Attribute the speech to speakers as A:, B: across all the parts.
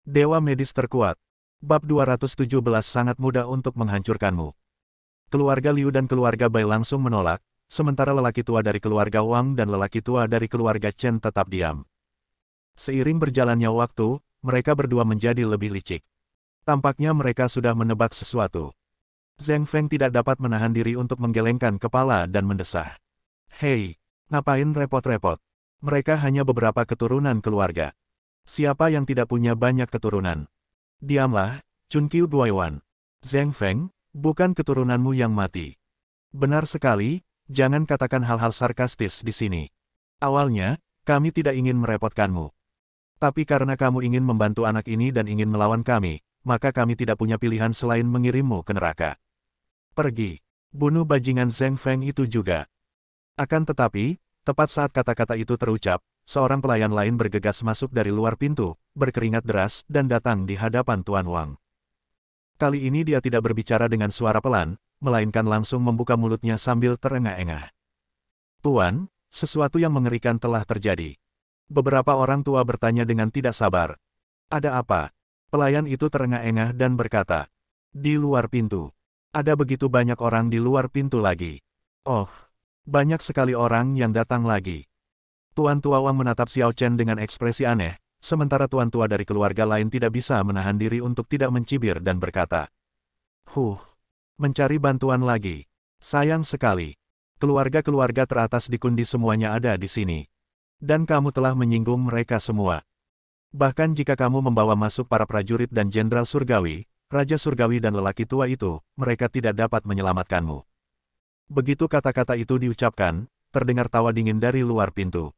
A: Dewa medis terkuat. Bab 217 sangat mudah untuk menghancurkanmu. Keluarga Liu dan keluarga Bai langsung menolak, sementara lelaki tua dari keluarga Wang dan lelaki tua dari keluarga Chen tetap diam. Seiring berjalannya waktu, mereka berdua menjadi lebih licik. Tampaknya mereka sudah menebak sesuatu. Zheng Feng tidak dapat menahan diri untuk menggelengkan kepala dan mendesah. Hei, ngapain repot-repot? Mereka hanya beberapa keturunan keluarga. Siapa yang tidak punya banyak keturunan? Diamlah, Chun Qiu Guaiwan. Zheng Feng, bukan keturunanmu yang mati. Benar sekali, jangan katakan hal-hal sarkastis di sini. Awalnya, kami tidak ingin merepotkanmu. Tapi karena kamu ingin membantu anak ini dan ingin melawan kami, maka kami tidak punya pilihan selain mengirimmu ke neraka. Pergi. Bunuh bajingan Zheng Feng itu juga. Akan tetapi, tepat saat kata-kata itu terucap, seorang pelayan lain bergegas masuk dari luar pintu, berkeringat deras, dan datang di hadapan Tuan Wang. Kali ini dia tidak berbicara dengan suara pelan, melainkan langsung membuka mulutnya sambil terengah-engah. Tuan, sesuatu yang mengerikan telah terjadi. Beberapa orang tua bertanya dengan tidak sabar. Ada apa? Pelayan itu terengah-engah dan berkata, di luar pintu. Ada begitu banyak orang di luar pintu lagi. Oh, banyak sekali orang yang datang lagi. Tuan tua Wang menatap Xiao Chen dengan ekspresi aneh, sementara tuan tua dari keluarga lain tidak bisa menahan diri untuk tidak mencibir dan berkata, mencari bantuan lagi. Sayang sekali. Keluarga-keluarga teratas di Kundi semuanya ada di sini. Dan kamu telah menyinggung mereka semua. Bahkan jika kamu membawa masuk para prajurit dan jenderal surgawi, raja surgawi dan lelaki tua itu, mereka tidak dapat menyelamatkanmu. Begitu kata-kata itu diucapkan, terdengar tawa dingin dari luar pintu.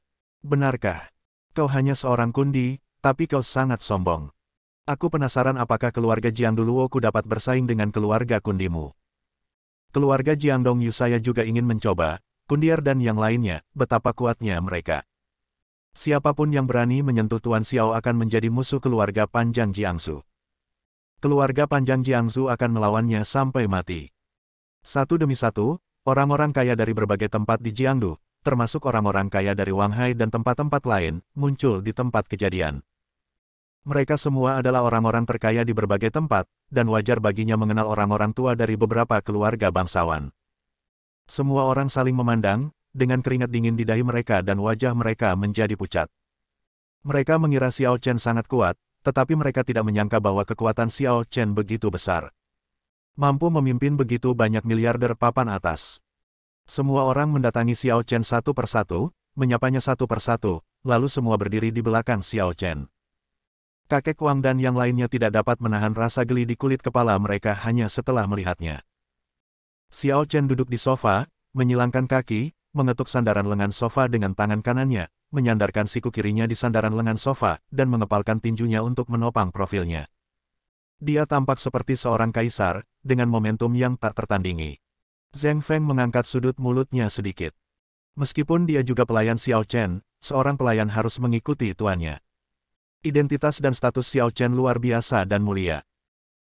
A: Benarkah? Kau hanya seorang Kundi, tapi kau sangat sombong. Aku penasaran apakah keluarga Jiangduluoku dapat bersaing dengan keluarga Kundimu. Keluarga Jiangdong Yu saya juga ingin mencoba, Kundier dan yang lainnya, betapa kuatnya mereka. Siapapun yang berani menyentuh Tuan Xiao akan menjadi musuh keluarga Panjang Jiangsu. Keluarga Panjang Jiangsu akan melawannya sampai mati. Satu demi satu, orang-orang kaya dari berbagai tempat di Jiangdu, termasuk orang-orang kaya dari Wanghai dan tempat-tempat lain, muncul di tempat kejadian. Mereka semua adalah orang-orang terkaya di berbagai tempat, dan wajar baginya mengenal orang-orang tua dari beberapa keluarga bangsawan. Semua orang saling memandang, dengan keringat dingin di dahi mereka dan wajah mereka menjadi pucat. Mereka mengira Xiao Chen sangat kuat, tetapi mereka tidak menyangka bahwa kekuatan Xiao Chen begitu besar. Mampu memimpin begitu banyak miliarder papan atas. Semua orang mendatangi Xiao Chen satu persatu, menyapanya satu persatu, lalu semua berdiri di belakang Xiao Chen. Kakek Wang dan yang lainnya tidak dapat menahan rasa geli di kulit kepala mereka hanya setelah melihatnya. Xiao Chen duduk di sofa, menyilangkan kaki, mengetuk sandaran lengan sofa dengan tangan kanannya, menyandarkan siku kirinya di sandaran lengan sofa, dan mengepalkan tinjunya untuk menopang profilnya. Dia tampak seperti seorang kaisar, dengan momentum yang tak tertandingi. Zheng Feng mengangkat sudut mulutnya sedikit. Meskipun dia juga pelayan Xiao Chen, seorang pelayan harus mengikuti tuannya. Identitas dan status Xiao Chen luar biasa dan mulia.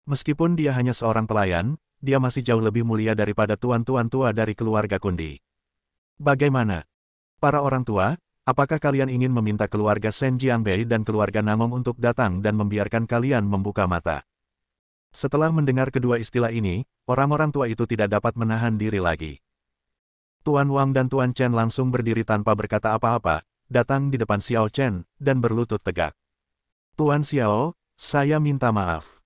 A: Meskipun dia hanya seorang pelayan, dia masih jauh lebih mulia daripada tuan-tuan tua dari keluarga Kundi. Bagaimana? Para orang tua, apakah kalian ingin meminta keluarga Shen Jiangbei dan keluarga Namong untuk datang dan membiarkan kalian membuka mata? Setelah mendengar kedua istilah ini, orang-orang tua itu tidak dapat menahan diri lagi. Tuan Wang dan Tuan Chen langsung berdiri tanpa berkata apa-apa, datang di depan Xiao Chen, dan berlutut tegak. Tuan Xiao, saya minta maaf.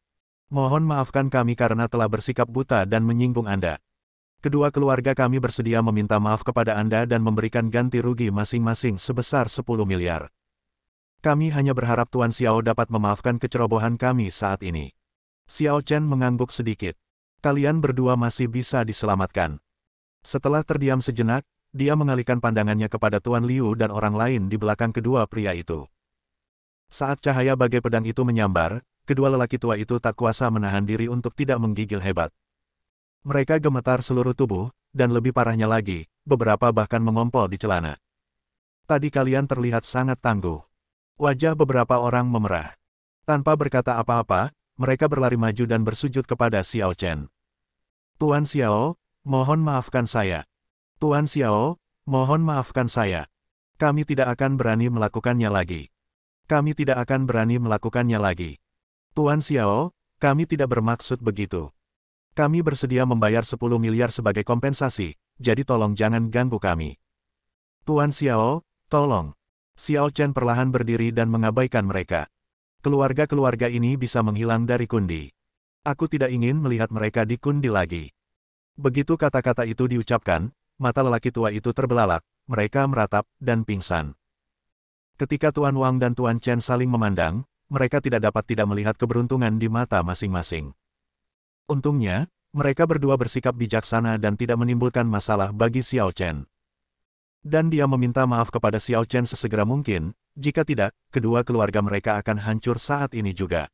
A: Mohon maafkan kami karena telah bersikap buta dan menyinggung Anda. Kedua keluarga kami bersedia meminta maaf kepada Anda dan memberikan ganti rugi masing-masing sebesar 10 miliar. Kami hanya berharap Tuan Xiao dapat memaafkan kecerobohan kami saat ini. Xiao Chen mengangguk sedikit. Kalian berdua masih bisa diselamatkan. Setelah terdiam sejenak, dia mengalihkan pandangannya kepada Tuan Liu dan orang lain di belakang kedua pria itu. Saat cahaya bagai pedang itu menyambar, kedua lelaki tua itu tak kuasa menahan diri untuk tidak menggigil hebat. Mereka gemetar seluruh tubuh, dan lebih parahnya lagi, beberapa bahkan mengompol di celana. Tadi kalian terlihat sangat tangguh. Wajah beberapa orang memerah. Tanpa berkata apa-apa, mereka berlari maju dan bersujud kepada Xiao Chen. Tuan Xiao, mohon maafkan saya. Tuan Xiao, mohon maafkan saya. Kami tidak akan berani melakukannya lagi. Kami tidak akan berani melakukannya lagi. Tuan Xiao, kami tidak bermaksud begitu. Kami bersedia membayar 10 miliar sebagai kompensasi, jadi tolong jangan ganggu kami. Tuan Xiao, tolong. Xiao Chen perlahan berdiri dan mengabaikan mereka. Keluarga-keluarga ini bisa menghilang dari Kundi. Aku tidak ingin melihat mereka di Kundi lagi. Begitu kata-kata itu diucapkan, mata lelaki tua itu terbelalak, mereka meratap, dan pingsan. Ketika Tuan Wang dan Tuan Chen saling memandang, mereka tidak dapat tidak melihat keberuntungan di mata masing-masing. Untungnya, mereka berdua bersikap bijaksana dan tidak menimbulkan masalah bagi Xiao Chen. Dan dia meminta maaf kepada Xiao Chen sesegera mungkin, jika tidak, kedua keluarga mereka akan hancur saat ini juga.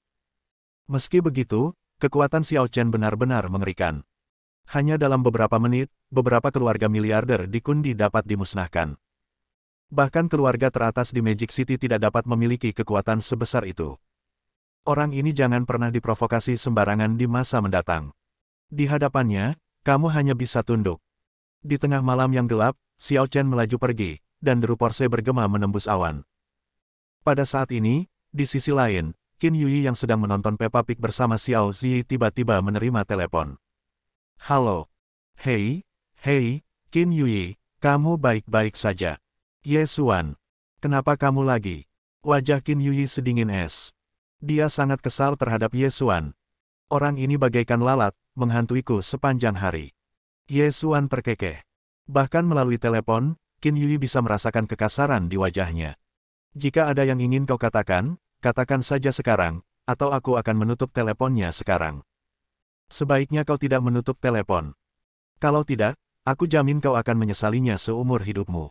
A: Meski begitu, kekuatan Xiao Chen benar-benar mengerikan. Hanya dalam beberapa menit, beberapa keluarga miliarder di Kundi dapat dimusnahkan. Bahkan keluarga teratas di Magic City tidak dapat memiliki kekuatan sebesar itu. Orang ini jangan pernah diprovokasi sembarangan di masa mendatang. Di hadapannya, kamu hanya bisa tunduk. Di tengah malam yang gelap, Xiao Chen melaju pergi, dan deru Porsche bergema menembus awan. Pada saat ini, di sisi lain, Qin Yui yang sedang menonton Peppa Pig bersama Xiao Zi tiba-tiba menerima telepon. Halo. Hei, Qin Yui, kamu baik-baik saja. Ye Xuan. Kenapa kamu lagi? Wajah Qin Yui sedingin es. Dia sangat kesal terhadap Ye Xuan. Orang ini bagaikan lalat, menghantuiku sepanjang hari. Ye Xuan terkekeh. Bahkan melalui telepon, Qin Yui bisa merasakan kekasaran di wajahnya. Jika ada yang ingin kau katakan, katakan saja sekarang, atau aku akan menutup teleponnya sekarang. Sebaiknya kau tidak menutup telepon. Kalau tidak, aku jamin kau akan menyesalinya seumur hidupmu.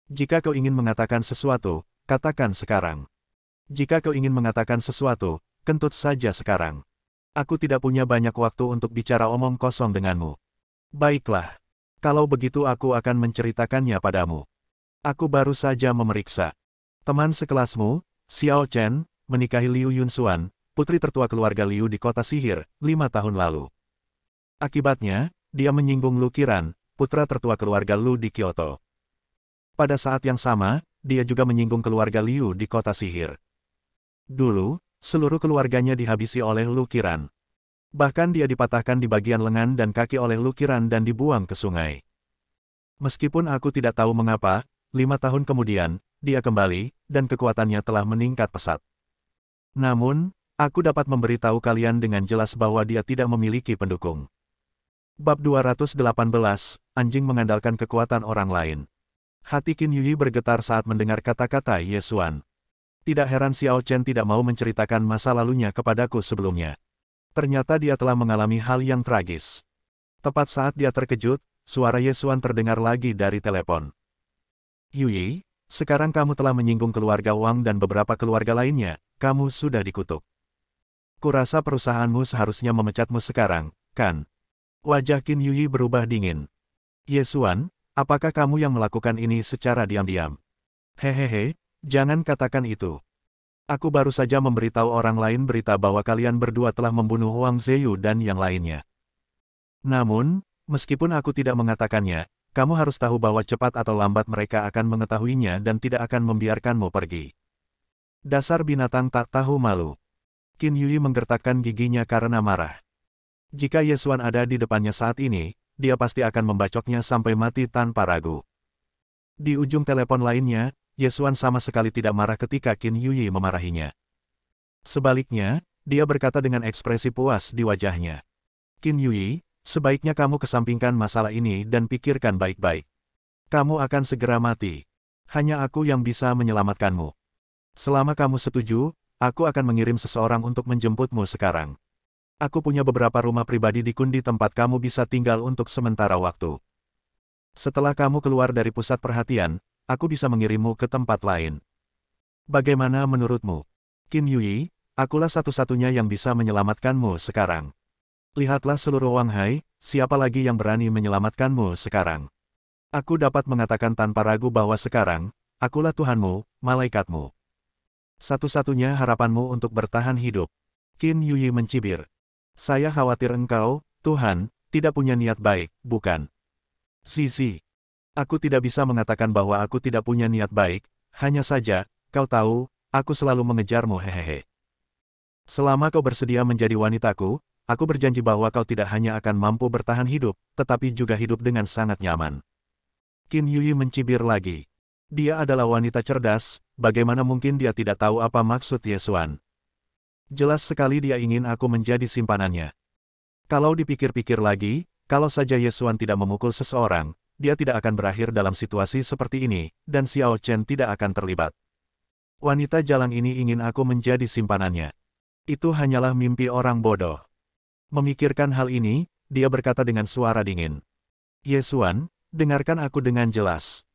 A: Jika kau ingin mengatakan sesuatu, katakan sekarang. Jika kau ingin mengatakan sesuatu, kentut saja sekarang. Aku tidak punya banyak waktu untuk bicara omong kosong denganmu. Baiklah. Kalau begitu aku akan menceritakannya padamu. Aku baru saja memeriksa. Teman sekelasmu, Xiao Chen, menikahi Liu Yunxuan, putri tertua keluarga Liu di kota sihir, 5 tahun lalu. Akibatnya, dia menyinggung Lu Qiran, putra tertua keluarga Lu di Kyoto. Pada saat yang sama, dia juga menyinggung keluarga Liu di kota sihir. Dulu, seluruh keluarganya dihabisi oleh Lu Qiran. Bahkan dia dipatahkan di bagian lengan dan kaki oleh Lu Qiran dan dibuang ke sungai. Meskipun aku tidak tahu mengapa, 5 tahun kemudian, dia kembali, dan kekuatannya telah meningkat pesat. Namun, aku dapat memberitahu kalian dengan jelas bahwa dia tidak memiliki pendukung. Bab 218, Anjing Mengandalkan Kekuatan Orang Lain. Hati Qin Yui bergetar saat mendengar kata-kata Ye Xuan. Tidak heran Xiao Chen tidak mau menceritakan masa lalunya kepadaku sebelumnya. Ternyata dia telah mengalami hal yang tragis. Tepat saat dia terkejut, suara Ye Xuan terdengar lagi dari telepon. Yui, sekarang kamu telah menyinggung keluarga Wang dan beberapa keluarga lainnya, kamu sudah dikutuk. Kurasa perusahaanmu seharusnya memecatmu sekarang, kan? Wajah Qin Yui berubah dingin. Ye Xuan, apakah kamu yang melakukan ini secara diam-diam? Hehehe, jangan katakan itu. Aku baru saja memberitahu orang lain berita bahwa kalian berdua telah membunuh Wang Zheyu dan yang lainnya. Namun, meskipun aku tidak mengatakannya, kamu harus tahu bahwa cepat atau lambat mereka akan mengetahuinya dan tidak akan membiarkanmu pergi. Dasar binatang tak tahu malu. Qin Yui menggertakkan giginya karena marah. Jika Ye Xuan ada di depannya saat ini, dia pasti akan membacoknya sampai mati tanpa ragu. Di ujung telepon lainnya, Ye Xuan sama sekali tidak marah ketika Qin Yui memarahinya. Sebaliknya, dia berkata dengan ekspresi puas di wajahnya. Qin Yui, sebaiknya kamu kesampingkan masalah ini dan pikirkan baik-baik. Kamu akan segera mati. Hanya aku yang bisa menyelamatkanmu. Selama kamu setuju, aku akan mengirim seseorang untuk menjemputmu sekarang. Aku punya beberapa rumah pribadi di Kundi tempat kamu bisa tinggal untuk sementara waktu. Setelah kamu keluar dari pusat perhatian, aku bisa mengirimmu ke tempat lain. Bagaimana menurutmu? Qin Yui, akulah satu-satunya yang bisa menyelamatkanmu sekarang. Lihatlah seluruh Wanghai, siapa lagi yang berani menyelamatkanmu sekarang? Aku dapat mengatakan tanpa ragu bahwa sekarang, akulah Tuhanmu, malaikatmu. Satu-satunya harapanmu untuk bertahan hidup. Qin Yui mencibir. Saya khawatir engkau, Tuhan, tidak punya niat baik, bukan? Sisi. Aku tidak bisa mengatakan bahwa aku tidak punya niat baik, hanya saja, kau tahu, aku selalu mengejarmu hehehe. Selama kau bersedia menjadi wanitaku, aku berjanji bahwa kau tidak hanya akan mampu bertahan hidup, tetapi juga hidup dengan sangat nyaman. Qin Yui mencibir lagi. Dia adalah wanita cerdas, bagaimana mungkin dia tidak tahu apa maksud Ye Xuan? Jelas sekali dia ingin aku menjadi simpanannya. Kalau dipikir-pikir lagi, kalau saja Ye Xuan tidak memukul seseorang, dia tidak akan berakhir dalam situasi seperti ini, dan Xiao Chen tidak akan terlibat. Wanita jalang ini ingin aku menjadi simpanannya. Itu hanyalah mimpi orang bodoh. Memikirkan hal ini, dia berkata dengan suara dingin. Ye Xuan, dengarkan aku dengan jelas.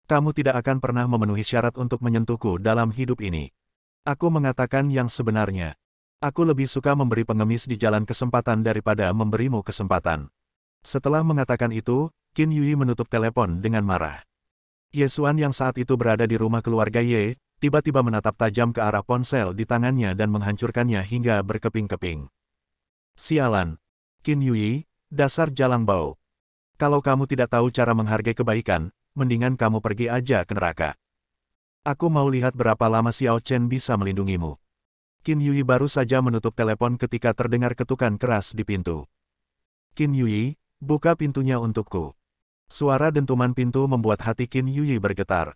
A: Kamu tidak akan pernah memenuhi syarat untuk menyentuhku dalam hidup ini. Aku mengatakan yang sebenarnya. Aku lebih suka memberi pengemis di jalan kesempatan daripada memberimu kesempatan. Setelah mengatakan itu, Qin Yui menutup telepon dengan marah. Ye Xuan yang saat itu berada di rumah keluarga Ye, tiba-tiba menatap tajam ke arah ponsel di tangannya dan menghancurkannya hingga berkeping-keping. Sialan. Qin Yui, dasar jalang bau. Kalau kamu tidak tahu cara menghargai kebaikan, mendingan kamu pergi aja ke neraka. Aku mau lihat berapa lama Xiao Chen bisa melindungimu. Qin Yui baru saja menutup telepon ketika terdengar ketukan keras di pintu. Qin Yui, buka pintunya untukku. Suara dentuman pintu membuat hati Qin Yui bergetar.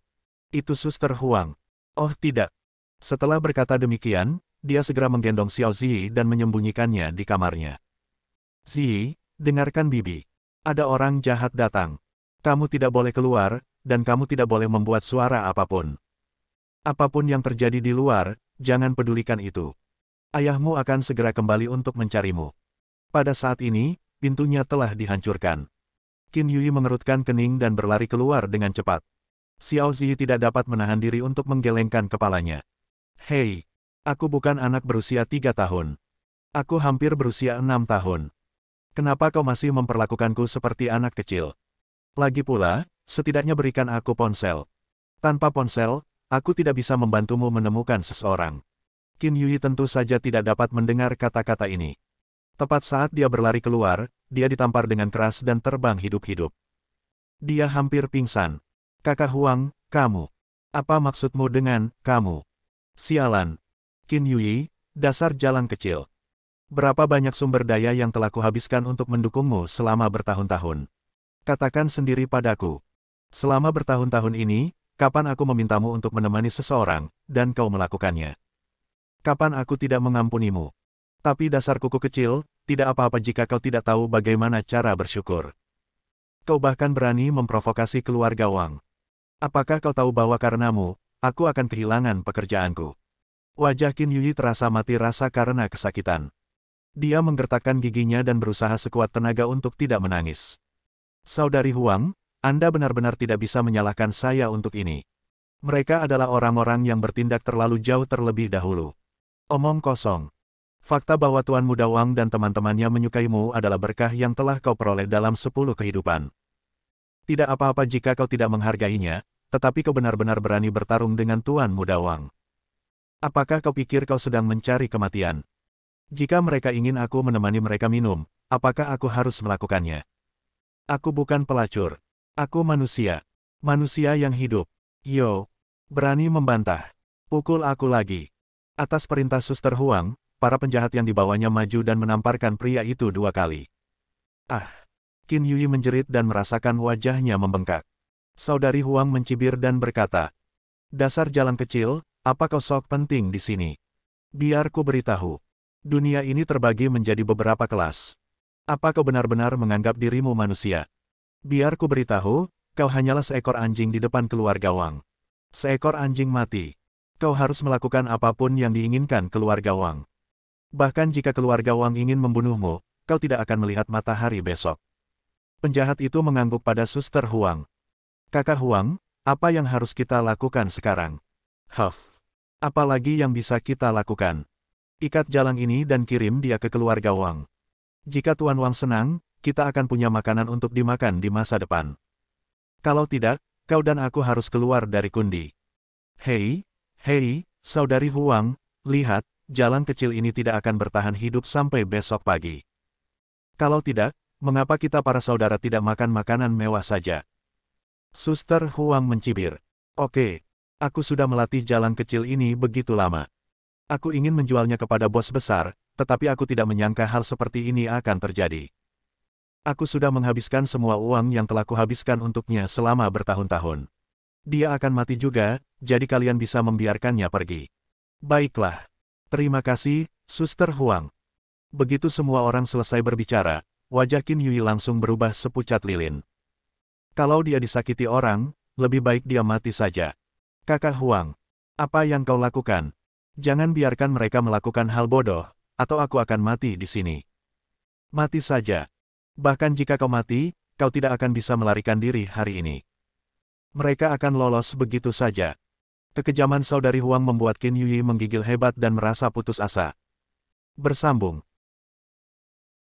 A: Itu Suster Huang. Oh tidak. Setelah berkata demikian, dia segera menggendong Xiao Ziyi dan menyembunyikannya di kamarnya. Ziyi, dengarkan Bibi. Ada orang jahat datang. Kamu tidak boleh keluar, dan kamu tidak boleh membuat suara apapun. Apapun yang terjadi di luar, jangan pedulikan itu. Ayahmu akan segera kembali untuk mencarimu. Pada saat ini, pintunya telah dihancurkan. Qin Yui mengerutkan kening dan berlari keluar dengan cepat. Xiao Ziyi tidak dapat menahan diri untuk menggelengkan kepalanya. Hei, aku bukan anak berusia 3 tahun. Aku hampir berusia 6 tahun. Kenapa kau masih memperlakukanku seperti anak kecil? Lagi pula, setidaknya berikan aku ponsel. Tanpa ponsel, aku tidak bisa membantumu menemukan seseorang. Qin Yui tentu saja tidak dapat mendengar kata-kata ini. Tepat saat dia berlari keluar, dia ditampar dengan keras dan terbang hidup-hidup. Dia hampir pingsan. Kakak Huang, kamu. Apa maksudmu dengan kamu? Sialan. Qin Yui, dasar jalang kecil. Berapa banyak sumber daya yang telah kuhabiskan untuk mendukungmu selama bertahun-tahun? Katakan sendiri padaku. Selama bertahun-tahun ini, kapan aku memintamu untuk menemani seseorang, dan kau melakukannya? Kapan aku tidak mengampunimu? Tapi dasar kuku kecil, tidak apa-apa jika kau tidak tahu bagaimana cara bersyukur. Kau bahkan berani memprovokasi keluarga Wang. Apakah kau tahu bahwa karenamu, aku akan kehilangan pekerjaanku? Wajah Qin Yui terasa mati rasa karena kesakitan. Dia menggertakkan giginya dan berusaha sekuat tenaga untuk tidak menangis. Saudari Huang, Anda benar-benar tidak bisa menyalahkan saya untuk ini. Mereka adalah orang-orang yang bertindak terlalu jauh terlebih dahulu. Omong kosong. Fakta bahwa Tuan Muda Wang dan teman-temannya menyukaimu adalah berkah yang telah kau peroleh dalam 10 kehidupan. Tidak apa-apa jika kau tidak menghargainya, tetapi kau benar-benar berani bertarung dengan Tuan Muda Wang. Apakah kau pikir kau sedang mencari kematian? Jika mereka ingin aku menemani mereka minum, apakah aku harus melakukannya? Aku bukan pelacur. Aku manusia. Manusia yang hidup. Yo, berani membantah. Pukul aku lagi. Atas perintah Suster Huang, para penjahat yang dibawanya maju dan menamparkan pria itu 2 kali. Ah! Qin Yui menjerit dan merasakan wajahnya membengkak. Saudari Huang mencibir dan berkata, dasar jalan kecil, apa kau sok penting di sini? Biar ku beritahu. Dunia ini terbagi menjadi beberapa kelas. Apa kau benar-benar menganggap dirimu manusia? Biar ku beritahu, kau hanyalah seekor anjing di depan keluarga Wang. Seekor anjing mati. Kau harus melakukan apapun yang diinginkan keluarga Wang. Bahkan jika keluarga Wang ingin membunuhmu, kau tidak akan melihat matahari besok. Penjahat itu mengangguk pada Suster Huang. Kakak Huang, apa yang harus kita lakukan sekarang? Huff. Apalagi yang bisa kita lakukan? Ikat jalang ini dan kirim dia ke keluarga Wang. Jika Tuan Wang senang, kita akan punya makanan untuk dimakan di masa depan. Kalau tidak, kau dan aku harus keluar dari Kundi. Hei, saudari Huang, lihat, jalan kecil ini tidak akan bertahan hidup sampai besok pagi. Kalau tidak, mengapa kita para saudara tidak makan makanan mewah saja? Suster Huang mencibir. Oke, aku sudah melatih jalan kecil ini begitu lama. Aku ingin menjualnya kepada bos besar, tetapi aku tidak menyangka hal seperti ini akan terjadi. Aku sudah menghabiskan semua uang yang telah kuhabiskan untuknya selama bertahun-tahun. Dia akan mati juga, jadi kalian bisa membiarkannya pergi. Baiklah. Terima kasih, Suster Huang. Begitu semua orang selesai berbicara, wajah Qin Yui langsung berubah sepucat lilin. Kalau dia disakiti orang, lebih baik dia mati saja. Kakak Huang, apa yang kau lakukan? Jangan biarkan mereka melakukan hal bodoh, atau aku akan mati di sini. Mati saja. Bahkan jika kau mati, kau tidak akan bisa melarikan diri hari ini. Mereka akan lolos begitu saja. Kekejaman saudari Huang membuat Qin Yui menggigil hebat dan merasa putus asa. Bersambung.